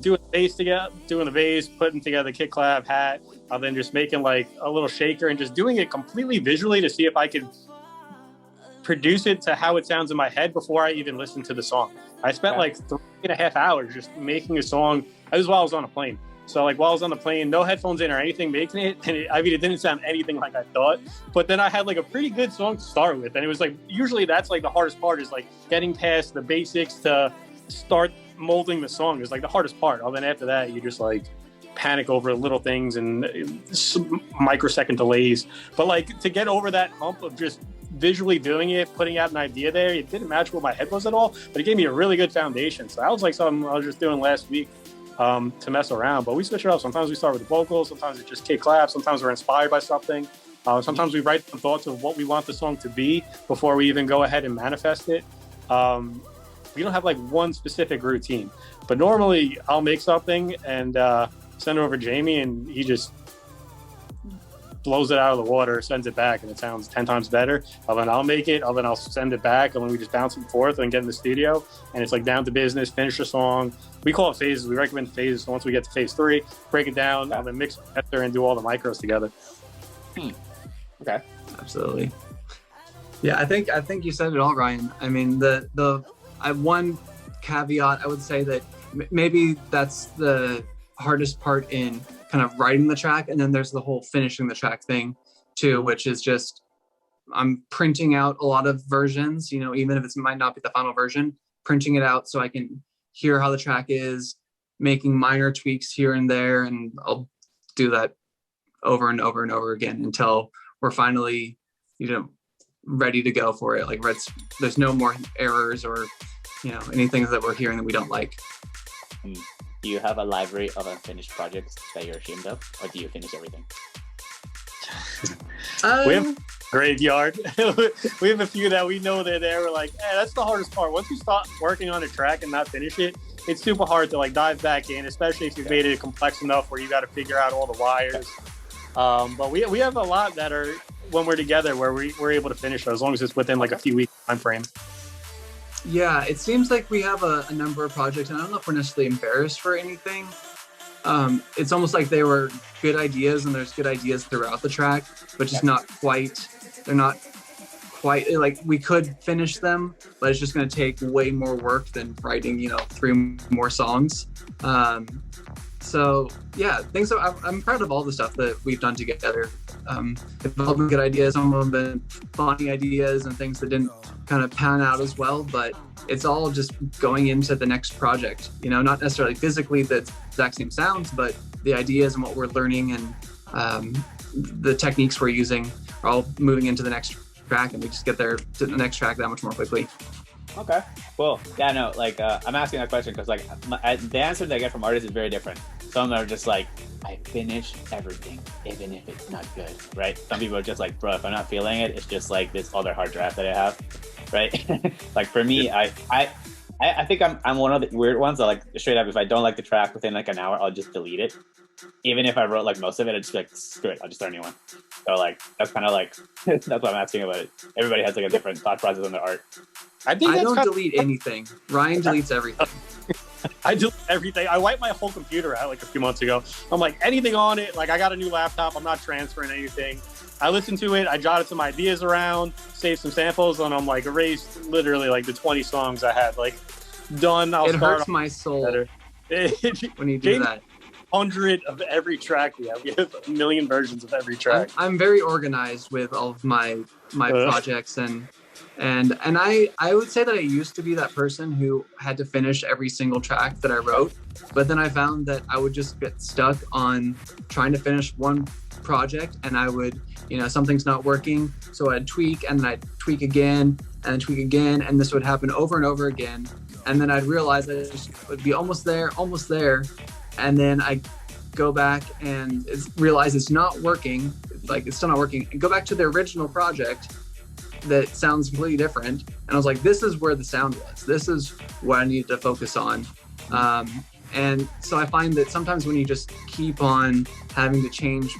doing the bass, putting together kick clap, hat, and then just making like a little shaker and just doing it completely visually to see if I could produce it to how it sounds in my head before I even listened to the song. I spent like 3.5 hours just making a song. That was while I was on a plane. So like while I was on the plane, no headphones in or anything, making it, and it didn't sound anything like I thought. But then I had like a pretty good song to start with, and it was like usually that's like the hardest part is like getting past the basics to start molding the song is like the hardest part. And then after that, you just like panic over little things and microsecond delays. But like to get over that hump of just visually doing it, putting out an idea there, it didn't match what my head was at all, but it gave me a really good foundation. So that was like something I was just doing last week to mess around. But we switch it up. Sometimes we start with the vocals, sometimes it's just kick claps, sometimes we're inspired by something. Sometimes we write some thoughts of what we want the song to be before we even go ahead and manifest it. We don't have like one specific routine, but normally I'll make something and send it over to Jamie, and he just blows it out of the water, sends it back, and it sounds 10 times better. And then I'll make it, and then I'll send it back, and then we just bounce and forth and get in the studio, and it's like down to business, finish the song. We call it phases. We recommend phases. So once we get to phase 3, break it down, and then mix it and do all the micros together. Okay. Absolutely. Yeah, I think you said it all, Ryan. I mean, one caveat I would say that maybe that's the hardest part in kind of writing the track, and then there's the whole finishing the track thing too, which is just I'm printing out a lot of versions, even if it might not be the final version, printing it out so I can hear how the track is, making minor tweaks here and there, and I'll do that over and over and over again until we're finally ready to go for it. Like there's no more errors or anything that we're hearing that we don't like. Do you have a library of unfinished projects that you're ashamed of, or do you finish everything? We have a graveyard. We have a few that we know they're there. We're like, hey, that's the hardest part. Once you start working on a track and not finish it, it's super hard to like dive back in, especially if you've made it complex enough where you got to figure out all the wires. But we have a lot that are, when we're together, where we're able to finish it, as long as it's within like a few weeks time frame. Yeah, it seems like we have a number of projects, and I don't know if we're necessarily embarrassed for anything. It's almost like they were good ideas, and there's good ideas throughout the track, but just they're not quite, like we could finish them, but it's just going to take way more work than writing, 3 more songs. So yeah, I'm proud of all the stuff that we've done together. They've all been good ideas, some of them been funny ideas and things that didn't kind of pan out as well, but it's all just going into the next project, not necessarily physically the exact same sounds, but the ideas and what we're learning and the techniques we're using are all moving into the next track, and we just get there to the next track that much more quickly. Okay, cool. Yeah, no, I'm asking that question because the answer that I get from artists is very different. Some are just like, I finish everything, even if it's not good, right? Some people are just like, bro, if I'm not feeling it, it's just like this other hard draft that I have, right? Like for me, I think I'm one of the weird ones that like straight up, if I don't like the track within like an hour, I'll just delete it. Even if I wrote like most of it, I'd just be like, screw it, I'll just start a new one. So like, that's kind of like, that's what I'm asking about it. Everybody has like a different thought process on their art. I don't delete anything. Ryan deletes everything. I delete everything. I wiped my whole computer out like a few months ago. I'm like, anything on it, like I got a new laptop, I'm not transferring anything. I listened to it, I jotted some ideas around, saved some samples, and I'm like erased literally like the 20 songs I had like done. It hurts my soul when you do that. 100 of every track we have. We have a million versions of every track. I'm very organized with all of my projects, and I would say that I used to be that person who had to finish every single track that I wrote, but then I found that I would just get stuck on trying to finish one project, and I would, something's not working, so I'd tweak, and then I'd tweak again, and tweak again, and this would happen over and over again, and then I'd realize that it just would be almost there, and then I go back and realize it's not working, like it's still not working, and go back to the original project that sounds completely different, and I was like, this is where the sound was, this is what I needed to focus on. And so I find that sometimes when you just keep on having to change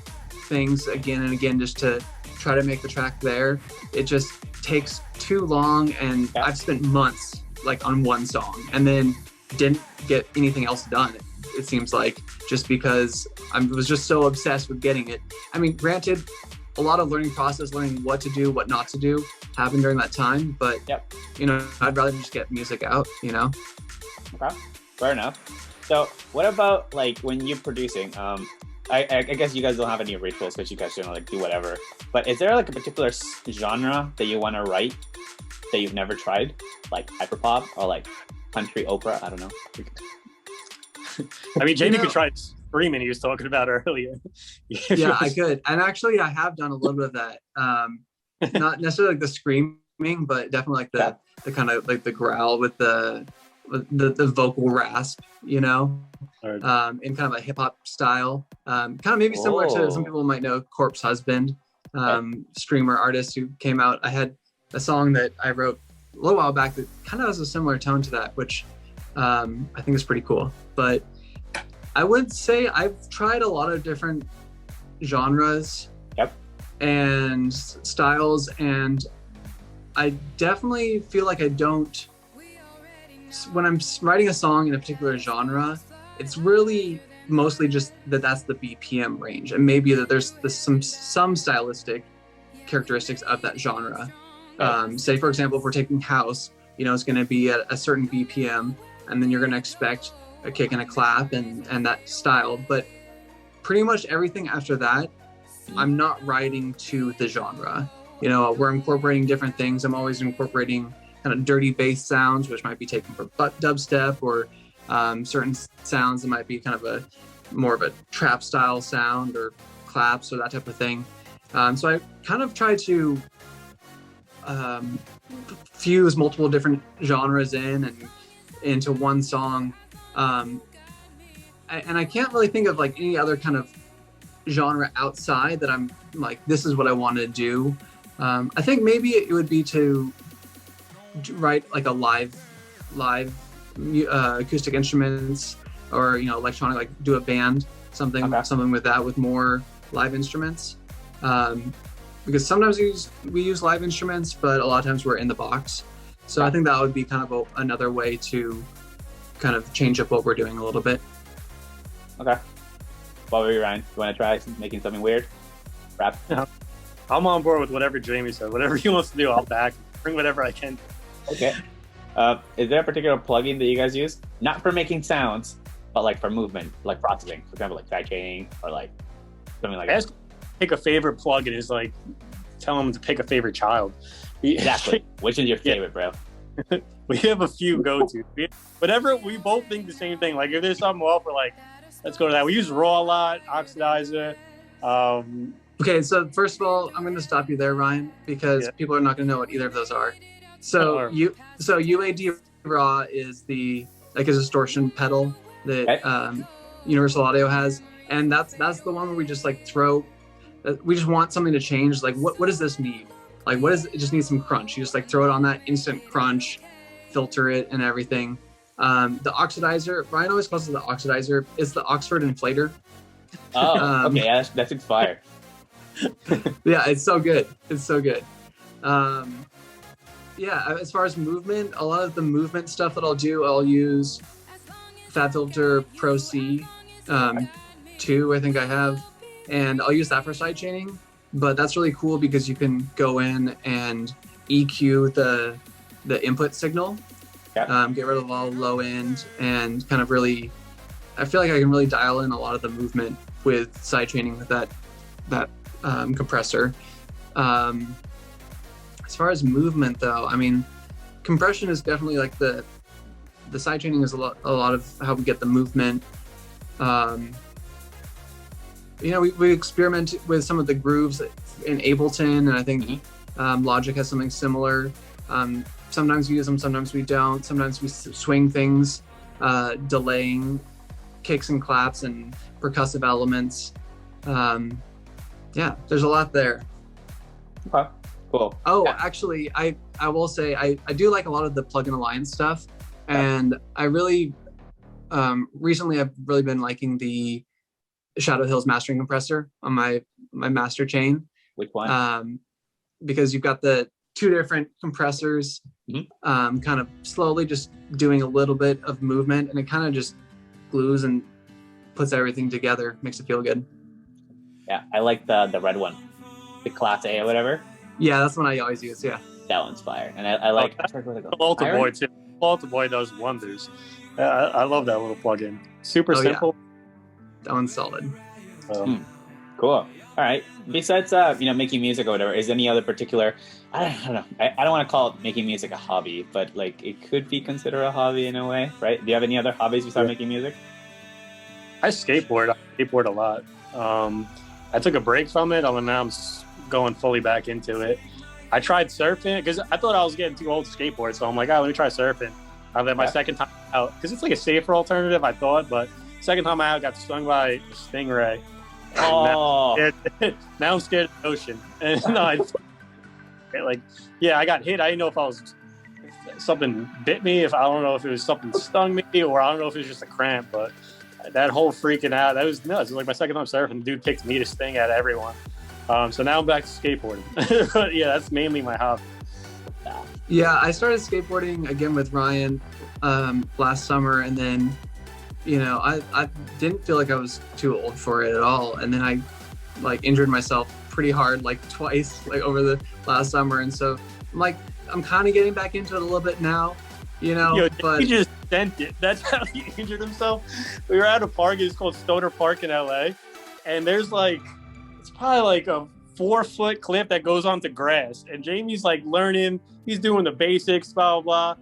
things again and again just to try to make the track there, it just takes too long, and I've spent months like on one song and then didn't get anything else done, it seems like, just because I was just so obsessed with getting it. I mean, granted, a lot of learning process, learning what to do, what not to do, happened during that time, but I'd rather just get music out, Okay, fair enough. So what about like when you're producing, I guess you guys don't have any rituals because you guys don't like do whatever, but is there like a particular genre that you want to write that you've never tried, like hyperpop or like country opera? I don't know. I mean, Jamie could try screaming he was talking about earlier. Yeah, I could. And actually, I have done a little bit of that. Not necessarily like the screaming, but definitely like the kind of like the growl with the vocal rasp, you know, in kind of a hip hop style. Kind of maybe similar to, some people might know Corpse Husband, streamer artist who came out. I had a song that I wrote a little while back that kind of has a similar tone to that, which I think is pretty cool. But I would say I've tried a lot of different genres and styles, and I definitely feel like I don't, when I'm writing a song in a particular genre, it's really mostly just that's the BPM range, and maybe that there's some stylistic characteristics of that genre. Say, for example, if we're taking house, you know, it's going to be at a certain BPM, and then you're going to expect a kick and a clap and that style. But pretty much everything after that, I'm not writing to the genre. You know, we're incorporating different things. I'm always incorporating kind of dirty bass sounds, which might be taken from dubstep, or certain sounds that might be kind of more of a trap style sound, or claps, or that type of thing. So I kind of try to fuse multiple different genres into one song. And I can't really think of like any other kind of genre outside that I'm like, this is what I want to do. I think maybe it would be to write like a live acoustic instruments, or, you know, electronic, like do a band, something with that, with more live instruments. Because sometimes we use live instruments, but a lot of times we're in the box. So I think that would be kind of another way to kind of change up what we're doing a little bit. Okay. What about you, Ryan? You want to try making something weird? Rap? Yeah. I'm on board with whatever Jamie said. Whatever he wants to do, I'll back. Bring whatever I can. Okay. Is there a particular plugin that you guys use? Not for making sounds, but like for movement, like processing. For example, like sidechaining, or like something like that. Pick a favorite plugin is like tell them to pick a favorite child. Exactly. Which is your favorite, bro? We have a few go-to. Whatever, we both think the same thing. Like if there's something off, we're like, let's go to that. We use Raw a lot, Oxidizer. Okay, so first of all, I'm going to stop you there, Ryan, because people are not going to know what either of those are. So Uad Raw is a distortion pedal that Universal Audio has, and that's the one where we just like throw. We just want something to change. Like, what does this need? Like, it just needs some crunch. You just like throw it on that instant crunch, filter it, and everything. The Oxidizer, Ryan always calls it the Oxidizer. It's the Oxford Inflator. Oh, okay, yeah, that's inspired. Yeah, it's so good. It's so good. Yeah, as far as movement, a lot of the movement stuff that I'll use Fat Filter Pro C 2, I think I have, and I'll use that for sidechaining. But that's really cool because you can go in and EQ the input signal, get rid of all low end, and kind of really, I feel like I can really dial in a lot of the movement with sidechaining with that compressor. As far as movement though, I mean, compression is definitely like the sidechaining is a lot of how we get the movement. You know, we experiment with some of the grooves in Ableton, and I think Logic has something similar. Sometimes we use them, sometimes we don't. Sometimes we swing things, delaying kicks and claps and percussive elements. Yeah, there's a lot there. Okay, cool. Oh, actually, I will say I do like a lot of the Plugin Alliance stuff, and I really recently I've really been liking the Shadow Hills mastering compressor on my master chain. Which one? Because you've got the two different compressors, kind of slowly just doing a little bit of movement, and it kind of just glues and puts everything together, makes it feel good. Yeah, I like the red one, the Class A or whatever. Yeah, that's one I always use. Yeah, that one's fire, and I like. Volta Boy too. Volta Boy does wonders. I love that little plugin. Super simple. Yeah. That one's solid. Cool. All right. Besides, making music or whatever, is any other particular? I don't know. I don't want to call it making music a hobby, but like it could be considered a hobby in a way, right? Do you have any other hobbies besides making music? I skateboard a lot. I took a break from it, and now I'm going fully back into it. I tried surfing because I thought I was getting too old to skateboard, so I'm like, let me try surfing. Then my second time out, because it's like a safer alternative, I thought, but second time out, got stung by a stingray. Oh, Now I'm scared of the ocean. And no, I got hit. I didn't know if something bit me. I don't know if it was something stung me, or I don't know if it was just a cramp. But that whole freaking out, that was nuts. It was like my second time surfing. The dude picked me to sting at everyone. So now I'm back to skateboarding. But yeah, that's mainly my hobby. Yeah, I started skateboarding again with Ryan last summer, and then I didn't feel like I was too old for it at all. And then I injured myself pretty hard twice over the last summer, and so I'm kind of getting back into it a little bit now, but he just sent it. That's how he injured himself. We were at a park. It's called Stoner Park in LA, and there's it's probably a 4-foot cliff that goes onto grass, and Jamie's learning. He's doing the basics, blah blah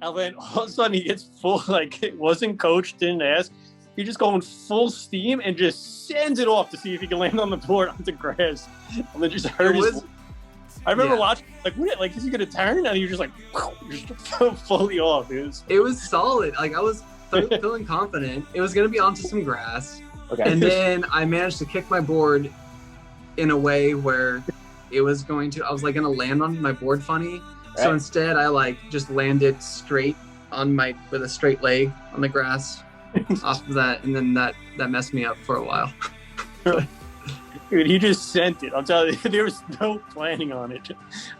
blah. And then all of a sudden he gets full, it wasn't coached, didn't ask. He's just going full steam and just sends it off to see if he can land on the board onto grass. And then just hurt his... I remember watching, what, is he going to turn? And he was just fully off. It was solid. I was feeling confident. It was going to be onto some grass. Okay. And then I managed to kick my board in a way where I was going to land on my board funny. So instead, I just landed straight with a straight leg on the grass off of that, and then that messed me up for a while. Dude, he just sent it. I'm telling you, there was no planning on it.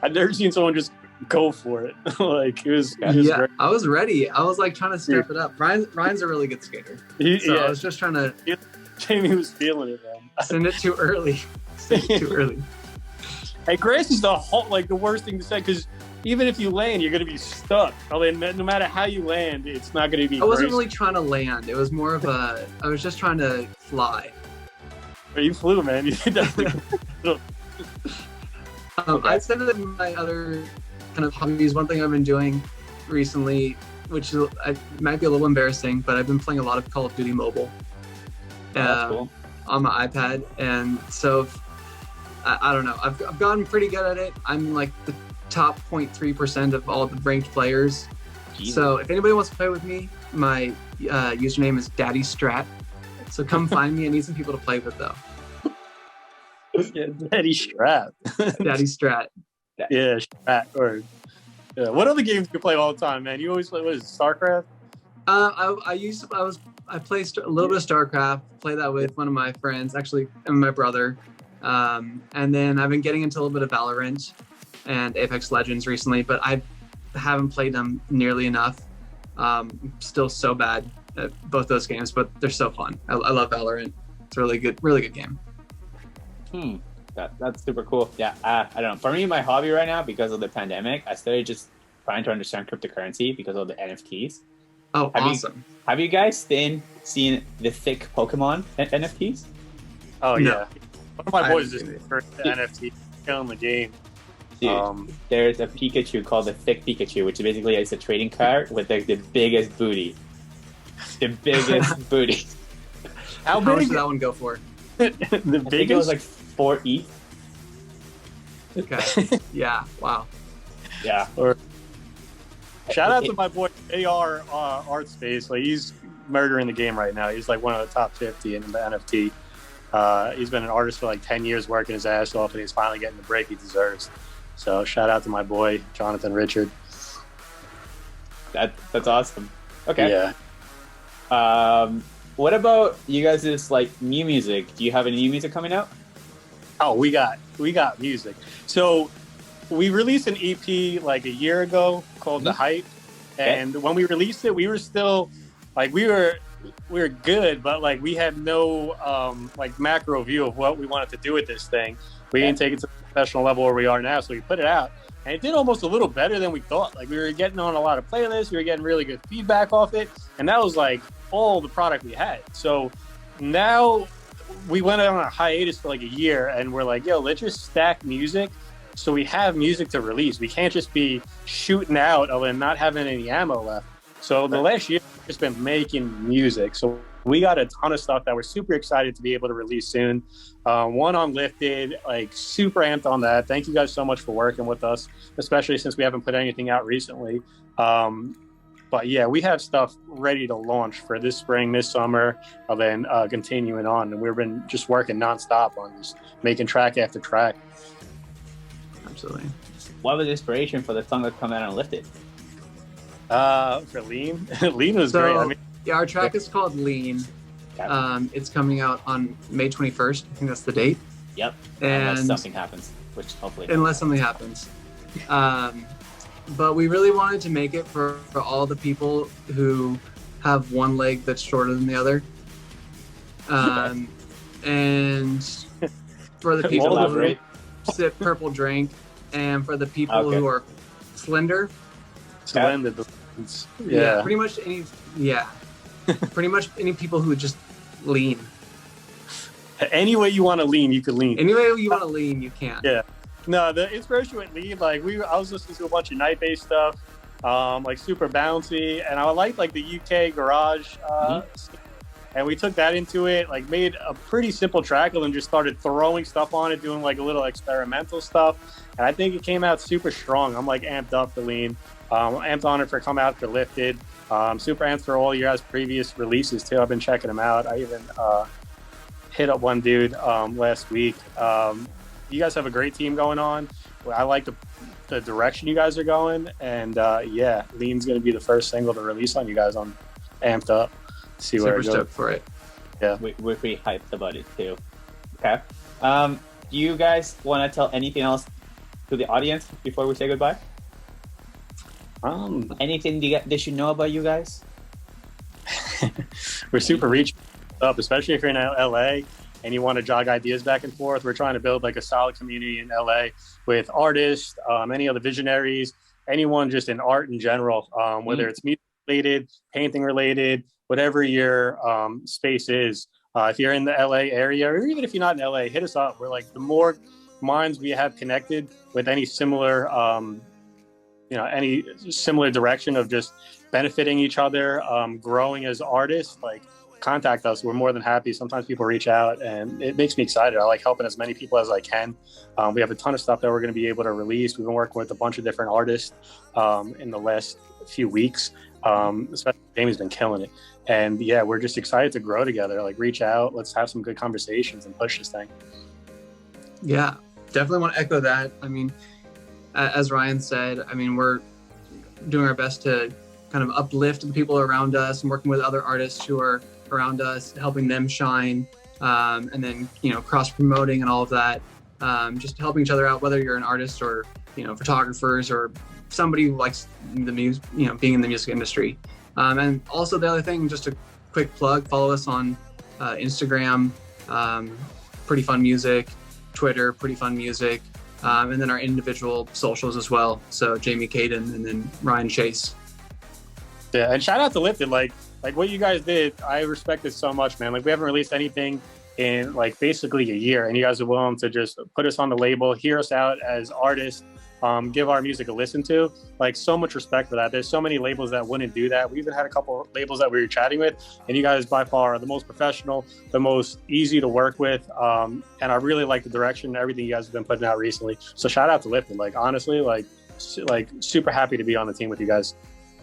I've never seen someone just go for it. It was great. I was ready. I was trying to step it up. Ryan's a really good skater. I was just trying to. Jamie was feeling it, man. Send it too early. Hey, grass is the worst thing to say, because even if you land, you're going to be stuck. No matter how you land, it's not going to be. I wasn't really trying to land. It was more of I was just trying to fly. But you flew, man. You did that. I said that my other kind of hobbies. One thing I've been doing recently, which might be a little embarrassing, but I've been playing a lot of Call of Duty Mobile. That's cool. On my iPad, and so I don't know. I've gotten pretty good at it. I'm the top 0.3% of all the ranked players. Jesus. So if anybody wants to play with me, my username is Daddy Strat. So come find me. I need some people to play with, though. Yeah, Daddy Strat. Daddy Strat. Yeah, Strat. What other games do you play all the time, man? You always play, what is it, StarCraft? I play a little bit of StarCraft. Play that with one of my friends, actually, and my brother. And then I've been getting into a little bit of Valorant and Apex Legends recently, but I haven't played them nearly enough. Still so bad at both those games, but they're so fun. I love Valorant. It's a really good game. That's super cool. Yeah, I don't know. For me, my hobby right now, because of the pandemic, I started just trying to understand cryptocurrency because of the NFTs. Oh, awesome. Have you guys seen the thick Pokemon NFTs? Oh, no. Yeah. One of my boys just for the NFT, killing the game. Dude, there's a Pikachu called the Thick Pikachu, which is basically it's a trading card with the biggest booty. The biggest booty. How much did that one go for? The biggest? It was 4 ETH. Okay. Yeah. Wow. Yeah. Shout out to my boy AR Art Space. He's murdering the game right now. He's one of the top 50 in the NFT. He's been an artist for 10 years, working his ass off, and he's finally getting the break he deserves. So shout out to my boy Jonathan Richard. That's awesome. Okay. Yeah. What about you guys' new music? Do you have any new music coming out? Oh, we got music. So we released an EP a year ago called The Hype. And when we released it, we were still we were good, but we had no macro view of what we wanted to do with this thing. We didn't take it to the professional level where we are now, so we put it out. And it did almost a little better than we thought. We were getting on a lot of playlists, we were getting really good feedback off it, and that was all the product we had. So now we went on a hiatus for a year, and we're yo, let's just stack music so we have music to release. We can't just be shooting out and not having any ammo left. So the last year, we've just been making music. So We got a ton of stuff that we're super excited to be able to release soon. One on Lifted, like super amped on that. Thank you guys so much for working with us, especially since we haven't put anything out recently. But yeah, we have stuff ready to launch for this spring, this summer, and then continuing on. And we've been just working nonstop on just making track after track. Absolutely. What was the inspiration for the song that come out on Lifted? For Lean, Lean was great. I mean, yeah, our track is called Lean. It's coming out on May 21st. I think that's the date. Yep. And unless something happens, which hopefully. Unless something happens. But we really wanted to make it for all the people who have one leg that's shorter than the other. And for the people who sip purple drink, and for the people who are slender. Slender. Yeah. Pretty much any. Yeah. Pretty much any people who would just lean. Any way you want to lean, you can lean. Any way you want to lean, you can. Yeah. No, the inspiration with Lean, like I was listening to a bunch of night-based stuff, like super bouncy, and I liked like the UK garage, and we took that into it, like made a pretty simple track, and then just started throwing stuff on it, doing like a little experimental stuff, and I think it came out super strong. I'm like amped up for Lean, amped on it for come out for Lifted, super amped for all your guys' previous releases too. I've been checking them out. I even hit up one dude last week. You guys have a great team going on. I like the direction you guys are going, and yeah, Lean's going to be the first single to release on you guys. On amped up. See where it goes. Super stoked for it. Yeah, we're pretty hyped about it too. Okay. Do you guys want to tell anything else to the audience before we say goodbye? Anything they should know about you guys? We're super reaching up, especially if you're in LA and you want to jog ideas back and forth. We're trying to build like a solid community in LA with artists, any other visionaries, anyone just in art in general, whether it's music related, painting related, whatever your space is. If you're in the LA area, or even if you're not in LA, hit us up. We're like, the more minds we have connected with any similar, any similar direction of just benefiting each other, growing as artists, like, contact us. We're more than happy. Sometimes people reach out, and it makes me excited. I like helping as many people as I can. We have a ton of stuff that we're going to be able to release. We've been working with a bunch of different artists in the last few weeks. Especially Jamie's been killing it. And yeah, we're just excited to grow together. Like, reach out. Let's have some good conversations and push this thing. Yeah, definitely want to echo that. I mean, as Ryan said, I mean, we're doing our best to kind of uplift the people around us and working with other artists who are around us, helping them shine, and then, cross promoting and all of that, just helping each other out, whether you're an artist or, photographers or somebody who likes the music, being in the music industry. And also the other thing, just a quick plug, follow us on Instagram, Pretty Fun Music, Twitter, Pretty Fun Music, and then our individual socials as well. So Jamie Caden and then Ryan Chase. Yeah, and shout out to Lifted, like what you guys did. I respect it so much, man. Like, we haven't released anything in like basically a year, and you guys are willing to just put us on the label, hear us out as artists, give our music a listen to. Like, so much respect for that. There's so many labels that wouldn't do that. We even had a couple of labels that we were chatting with, and you guys by far are the most professional, the most easy to work with, and I really like the direction and everything you guys have been putting out recently. So shout out to Lifted. Like, honestly, like super happy to be on the team with you guys.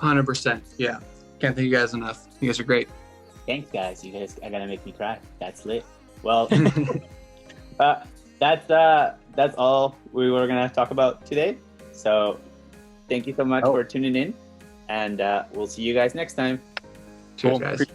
100%. Yeah. Can't thank you guys enough. You guys are great. Thanks, guys. You guys are gonna make me cry. That's lit. Well, that's all we were gonna talk about today. So thank you so much for tuning in, and we'll see you guys next time. Cheers, guys.